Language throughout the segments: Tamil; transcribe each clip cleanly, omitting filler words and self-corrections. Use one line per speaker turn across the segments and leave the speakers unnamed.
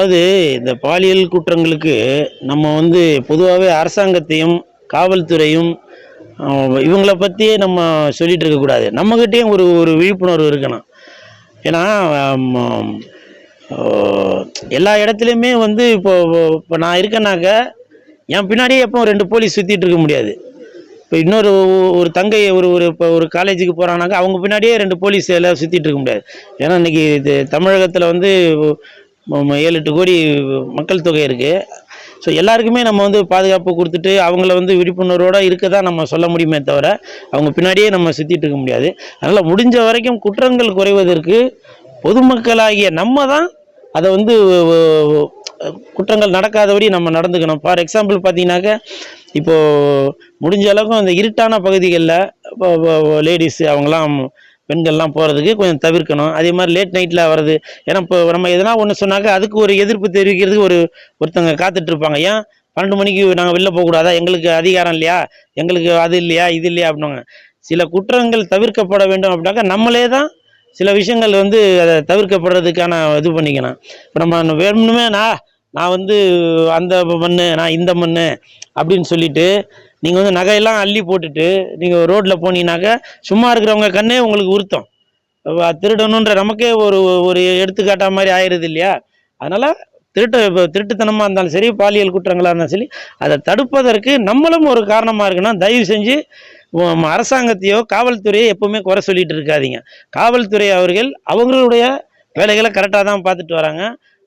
அதாவது இந்த பாலியல் குற்றங்களுக்கு நம்ம பொதுவாகவே அரசாங்கத்தையும் காவல்துறையும் இவங்கள பற்றியே நம்ம சொல்லிட்டு இருக்கக்கூடாது. நம்மக்கிட்டேயும் ஒரு ஒரு விழிப்புணர்வு இருக்கணும். ஏன்னா ஆம், எல்லா இடத்துலையுமே இப்போ இப்போ நான் இருக்கேனாக்க என் பின்னாடியே எப்போ 2 போலீஸ் சுற்றிட்டு இருக்க முடியாது. இப்போ இன்னொரு ஒரு தங்கை ஒரு ஒரு இப்போ ஒரு காலேஜுக்கு போகிறாங்கனாக்கா அவங்க பின்னாடியே 2 போலீஸ் எல்லாம் சுற்றிட்டு இருக்க முடியாது. ஏன்னா இன்றைக்கி இது தமிழகத்தில் 7-8 கோடி மக்கள் தொகை இருக்குது. ஸோ எல்லாருக்குமே நம்ம பாதுகாப்பு கொடுத்துட்டு அவங்கள விழிப்புணர்வோடு இருக்க தான் நம்ம சொல்ல முடியுமே தவிர அவங்க பின்னாடியே நம்ம சுற்றிட்டு இருக்க முடியாது. அதனால் முடிஞ்ச வரைக்கும் குற்றங்கள் குறைவதற்கு பொதுமக்களாகிய நம்ம தான் அதை குற்றங்கள் நடக்காதபடி நம்ம நடந்துக்கணும். ஃபார் எக்ஸாம்பிள் பார்த்தீங்கன்னாக்க இப்போது முடிஞ்ச அளவுக்கு அந்த இருட்டான பகுதிகளில் இப்போ லேடிஸு அவங்களாம் பெண்கள்லாம் போகிறதுக்கு கொஞ்சம் தவிர்க்கணும். அதே மாதிரி லேட் நைட்டில் வர்றது. ஏன்னா இப்போ நம்ம எதனா ஒன்று சொன்னாக்க அதுக்கு ஒரு எதிர்ப்பு தெரிவிக்கிறதுக்கு ஒருத்தங்க காத்துட்ருப்பாங்க. ஏன் 12 மணிக்கு நாங்கள் வெளில போகக்கூடாதா, எங்களுக்கு அதிகாரம் இல்லையா, எங்களுக்கு அது இல்லையா இது இல்லையா அப்படின்னாங்க. சில குற்றங்கள் தவிர்க்கப்பட வேண்டும் அப்படின்னாக்கா நம்மளே தான் சில விஷயங்கள் அதை தவிர்க்கப்படுறதுக்கான இது பண்ணிக்கணும். இப்போ நம்ம வேணுமே நான் அந்த மண்ணு நான் இந்த மண்ணு அப்படின்னு சொல்லிட்டு நீங்கள் நகையெல்லாம் அள்ளி போட்டுட்டு நீங்கள் ரோட்டில் போனீங்கன்னாக்கா சும்மா இருக்கிறவங்க கண்ணே உங்களுக்கு உறுத்தம். திருடணுன்ற நமக்கே ஒரு ஒரு எடுத்துக்காட்டா மாதிரி ஆயிடுது இல்லையா? அதனால் திருட்டுத்தனமாக இருந்தாலும் சரி, பாலியல் குற்றங்களாக இருந்தாலும் சரி, அதை தடுப்பதற்கு நம்மளும் ஒரு காரணமாக இருக்கணும். தயவு செஞ்சு அரசாங்கத்தையோ காவல்துறையோ எப்பவுமே குறை சொல்லிட்டு இருக்காதீங்க. காவல்துறை அவர்கள் அவங்களுடைய வேலைகளை கரெக்டாக தான் பார்த்துட்டு வராங்க.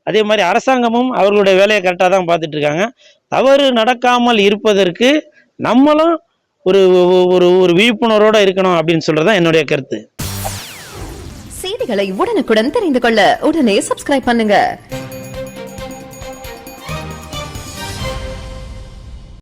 அதே மாதிரி அரசாங்கமும் அவர்களுடைய வேலையை கரெக்டாக தான் பார்த்துட்டு இருக்காங்க. தவறு நடக்காமல் இருப்பதற்கு நம்மளும் ஒரு ஒரு ஒரு விழிப்புணர்வோட இருக்கணும் அப்படின்னு சொல்றதுதான் என்னுடைய கருத்து.
செய்திகளை உடனுக்குடன் தெரிந்து கொள்ள உடனே சப்ஸ்கிரைப் பண்ணுங்க.